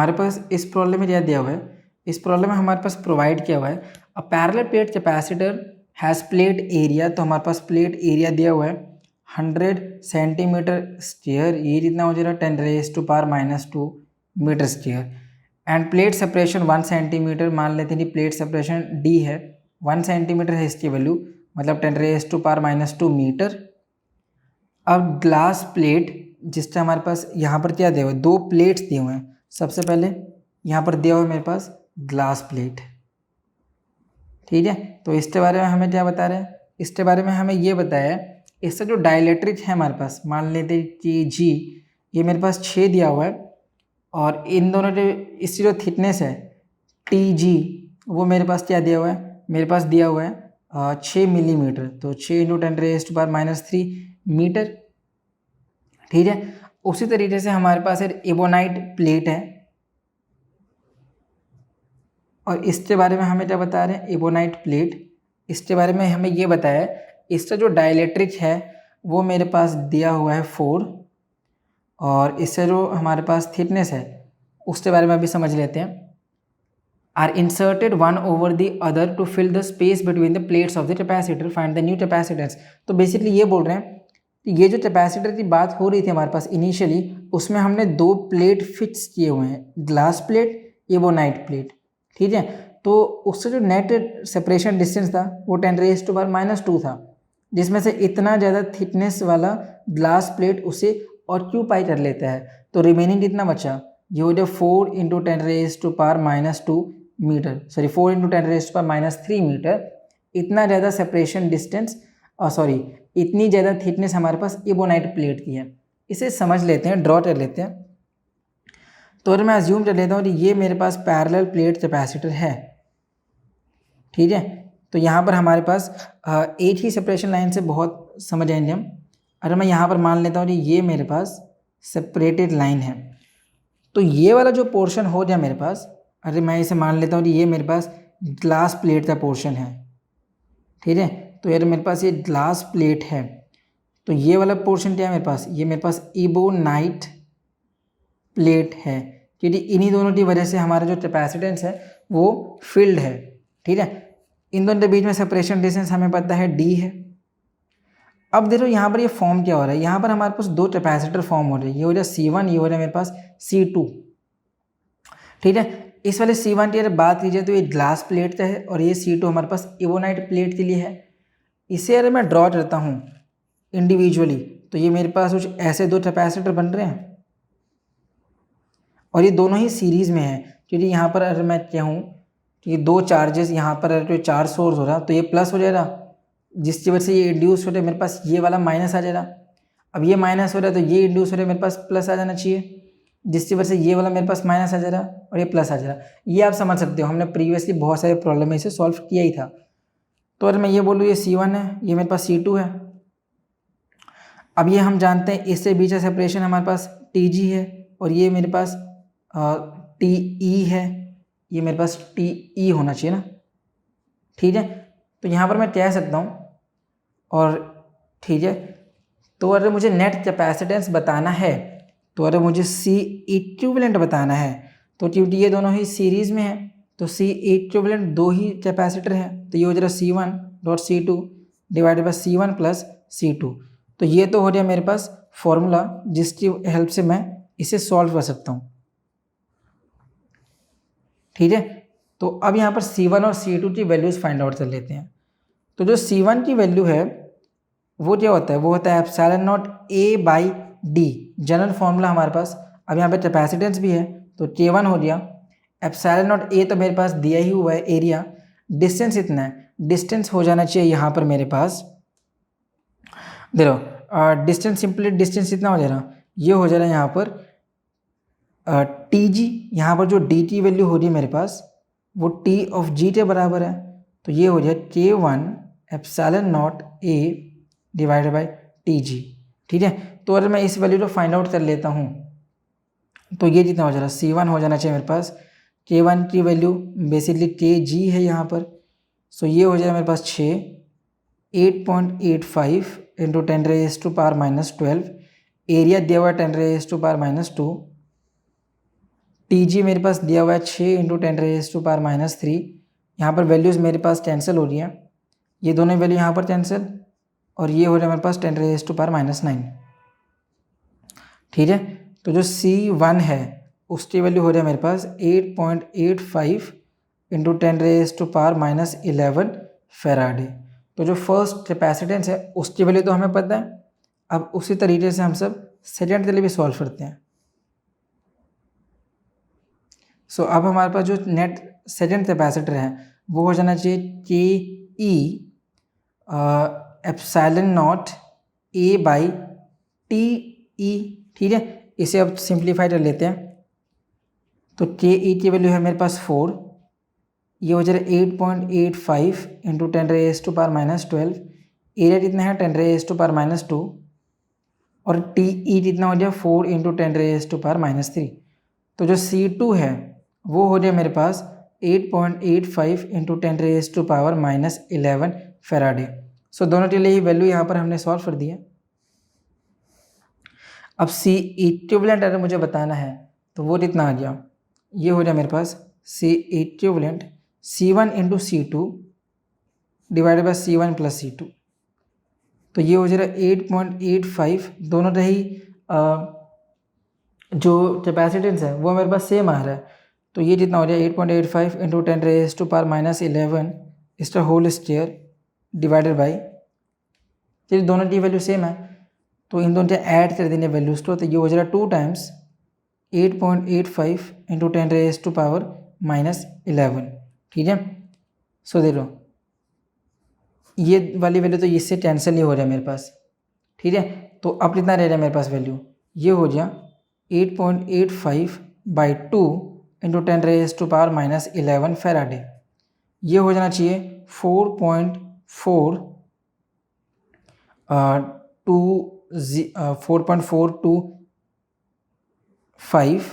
हमारे पास इस प्रॉब्लम में क्या दिया हुआ है, इस प्रॉब्लम में हमारे पास प्रोवाइड किया हुआ है a parallel plate capacitor has plate area, तो हमारे पास प्लेट एरिया दिया हुआ है 100 सेंटीमीटर स्क्वायर, ये जितना हो जाएगा 10⁻⁻² metre square, and plate separation 1 centimetre, मान लेते हैं कि प्लेट सेपरेशन डी है, 1 सेंटीमीटर है इसकी वैल्यू, मतलब 10⁻⁻² मीटर। अब ग्लास प्लेट जिसका हमारे पास यहाँ पर क्या दिया हुआ है, दो प्लेट्स दिए हुए हैं। सबसे पहले यहाँ पर दिया हुआ है मेरे पास ग्लास प्लेट, ठीक है। तो इसके बारे में हमें क्या बता रहे हैं, इसके बारे में हमें ये बताया है इसका जो डाइलेक्ट्रिक है हमारे पास, मान लेते हैं कि जी ये मेरे पास 6 दिया हुआ है, और इन दोनों के इसकी जो थिकनेस है टी जी वो मेरे पास क्या दिया हुआ है, मेरे पास दिया हुआ है 6 मिलीमीटर, तो 6 × 10⁻³ मीटर, ठीक है। उसी तरीके से हमारे पास एक एबोनाइट प्लेट है, और इसके बारे में हमें क्या बता रहे हैं, एबोनाइट प्लेट, इसके बारे में हमें ये बताया इसका जो डाइलेक्ट्रिक है वो मेरे पास दिया हुआ है 4, और इससे जो हमारे पास थिकनेस है उसके बारे में अभी समझ लेते हैं। Are inserted one over the other to fill the space between the plates of the capacitor, find the new capacitance. तो बेसिकली ये बोल रहे हैं कि ये जो कैपेसिटर की बात हो रही थी हमारे पास इनिशियली, उसमें हमने 2 प्लेट फिक्स किए हुए हैं, ग्लास प्लेट, एबोनाइट प्लेट, ठीक है। तो उससे जो नेट सेपरेशन डिस्टेंस था वो 10⁻⁻² था, जिसमें से इतना ज़्यादा थिकनेस वाला ग्लास प्लेट उसे ऑक्यूपाई कर लेता है, तो रिमेनिंग कितना बचा, ये हो जाए 4 × 10⁻² मीटर, सॉरी 4 × 10⁻³ मीटर। इतना ज़्यादा सेपरेशन डिस्टेंस, सॉरी इतनी ज़्यादा थिकनेस हमारे पास एबोनाइट प्लेट की है। इसे समझ लेते हैं, ड्रॉ कर लेते हैं। तो अगर मैं अज्यूम कर लेता हूँ कि ये मेरे पास पैरेलल प्लेट कैपेसिटर है, ठीक है। तो यहाँ पर हमारे पास एक ही सेपरेशन लाइन से बहुत समझ आएंगे हम। अगर मैं यहाँ पर मान लेता हूँ कि ये मेरे पास सेपरेटेड लाइन है, तो ये वाला जो पोर्शन हो जाए मेरे पास, अरे मैं इसे मान लेता हूँ कि ये मेरे पास ग्लास प्लेट का पोर्शन है, ठीक है। तो यार मेरे पास ये ग्लास प्लेट है, तो ये वाला पोर्शन क्या है मेरे पास, ये मेरे पास एबोनाइट प्लेट है, क्योंकि इन्हीं दोनों की वजह से हमारा जो कैपेसिटेंस है वो फिल्ड है, ठीक है। इन दोनों के बीच में सेपरेशन डिस्टेंस हमें पता है डी है। अब देखो यहाँ पर ये फॉर्म क्या हो रहा है, यहाँ पर हमारे पास 2 कैपेसिटर फॉर्म हो रहे हैं, ये हो जाए C1, ये हो जाए मेरे पास C2, ठीक है। इस वाले C1 की अगर बात की जाए तो ये ग्लास प्लेट का है, और ये C2 हमारे पास एबोनाइट प्लेट के लिए है। इसे अगर मैं ड्रॉ करता हूँ इंडिविजुअली, तो ये मेरे पास कुछ ऐसे 2 कैपेसिटर बन रहे हैं, और ये दोनों ही सीरीज़ में है, क्योंकि यहाँ पर अगर मैं कहूँ कि 2 चार्जेस, यहाँ पर अगर कोई चार्ज सोर्स हो रहा तो ये प्लस हो जाएगा, जिसकी वजह से ये इंड्यूस हो रहा है, मेरे पास ये वाला माइनस आ जाएगा। अब ये माइनस हो रहा है तो ये इंड्यूस हो रहा है, मेरे पास प्लस आ जाना चाहिए, जिसकी वजह से ये वाला मेरे पास माइनस आ जाएगा और ये प्लस आ जाएगा। ये आप समझ सकते हो, हमने प्रीवियसली बहुत सारे प्रॉब्लम में इसे सॉल्व किया ही था। तो अगर मैं ये बोलूँ ये C1 है, ये मेरे पास C2 है। अब ये हम जानते हैं इससे बीच का सेपरेशन हमारे पास TG है, और ये मेरे पास TE है, ये मेरे पास TE होना चाहिए ना, ठीक है। तो यहाँ पर मैं कह सकता हूँ, और ठीक है, तो अगर मुझे नेट कैपेसिटेंस बताना है, तो अगर मुझे C इक्विवेलेंट बताना है, तो क्योंकि ये दोनों ही सीरीज़ में है, तो C इक्विवेलेंट 2 ही कैपेसिटर है, तो ये हो जाएगा C1.C2 divided by C1 + C2। तो ये तो हो गया मेरे पास फॉर्मूला, जिसकी हेल्प से मैं इसे सॉल्व कर सकता हूँ, ठीक है। तो अब यहाँ पर C1 और C2 की वैल्यूज़ फाइंड आउट कर लेते हैं। तो जो C1 की वैल्यू है वो क्या होता है, वो होता है ε0A/d, जनरल फॉर्मूला हमारे पास। अब यहाँ पे कैपेसिटेंस भी है, तो K1 हो गया, ε0A तो मेरे पास दिया ही हुआ है एरिया, डिस्टेंस इतना है, डिस्टेंस हो जाना चाहिए यहाँ पर मेरे पास, देखो डिस्टेंस, सिंपली डिस्टेंस इतना हो जाएगा, ये हो जाएगा यहाँ पर TG, यहाँ पर जो डी की वैल्यू हो रही है मेरे पास वो T(g) के बराबर है, तो ये हो जाए K1 ε0A divided by TG, ठीक है। तो अगर मैं इस वैल्यू को फाइंड आउट कर लेता हूँ, तो ये जितना हो जाएगा C1 हो जाना चाहिए मेरे पास, K1 की वैल्यू बेसिकली KG है यहाँ पर, सो ये हो जाएगा मेरे पास 8.85 × 10⁻⁻12, एरिया दिया हुआ 10⁻⁻², टी जी मेरे पास दिया हुआ है 6 इंटू 10⁻⁻³ यहाँ पर वैल्यूज़ मेरे पास कैंसिल हो रही हैं, ये दोनों वैल्यू यहाँ पर कैंसिल और ये हो रहा है मेरे पास 10⁻⁻⁹। ठीक है, तो जो C1 है उसकी वैल्यू हो रहा है मेरे पास 8.85 इंटू 10⁻⁻11 फैराडे। तो जो फर्स्ट कैपेसिटेंस है उसकी वैल्यू तो हमें पता है। अब उसी तरीके से हम सब सेकेंड के लिए भी सॉल्व करते हैं। सो अब हमारे पास जो नेट सेकेंड कैपेसिटर है वो हो जाना चाहिए के E epsilon naught A by T E. ठीक है, इसे अब सिंप्लीफाई कर लेते हैं। तो के ई की वैल्यू है मेरे पास 4, ये हो जाएगा 8.85 इंटू 10⁻⁻12। एरिया कितना है 10⁻⁻2 और टी ई कितना हो जाएगा 4 इंटू 10⁻⁻3। तो जो C2 है वो हो जाए मेरे पास 8.85 इंटू 10⁻⁻11 फैराडे। सो दोनों के लिए वैल्यू यहाँ पर हमने सॉल्व कर दिया। अब C इक्विवेलेंट अगर मुझे बताना है तो वो कितना आ गया, ये हो जाए मेरे पास C equivalent C1 into C2 divided by C1 plus C2। तो ये हो जाएगा 8.85, दोनों रही जो कैपेसिटेंस है वो मेरे पास सेम आ रहा है। तो ये जितना हो जाएगा 8.85 इंटू 10⁻⁻11 इसका होल स्क्वायर डिवाइडेड बाई, चलिए दोनों की वैल्यू सेम है तो इन दोनों के ऐड कर देंगे वैल्यूज़ को। तो ये हो जाएगा 2 टाइम्स 8.85 इंटू 10⁻⁻11। ठीक है, सो दे लो ये वाली वैल्यू तो इससे कैंसिल ही हो रहा है मेरे पास। ठीक है, तो अब कितना रह रहा है मेरे पास वैल्यू, ये हो गया 8.85 बाई 2 इंटू 10⁻⁻11 फैराडे। ये हो जाना चाहिए 4.425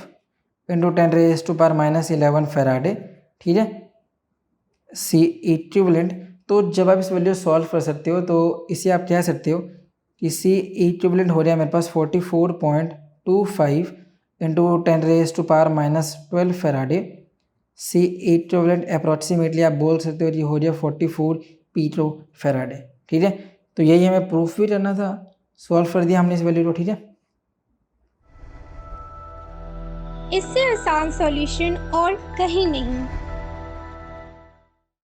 इंटू 10⁻⁻11 फैराडे। ठीक है, C इक्विवेलेंट। तो जब आप इस वैल्यू सॉल्व कर सकते हो तो इसे आप कह सकते हो कि C इक्विवेलेंट हो रहा है मेरे पास 44.25 into 10⁻⁻12 Faraday. C equivalent approximately आप बोल सकते हो कि हो जाए 44 पीको फैराडे। ठीक है, तो यही हमें प्रूफ भी करना था, सॉल्व कर दिया हमने इस वैल्यू को। ठीक है, इससे आसान सॉल्यूशन और कहीं नहीं।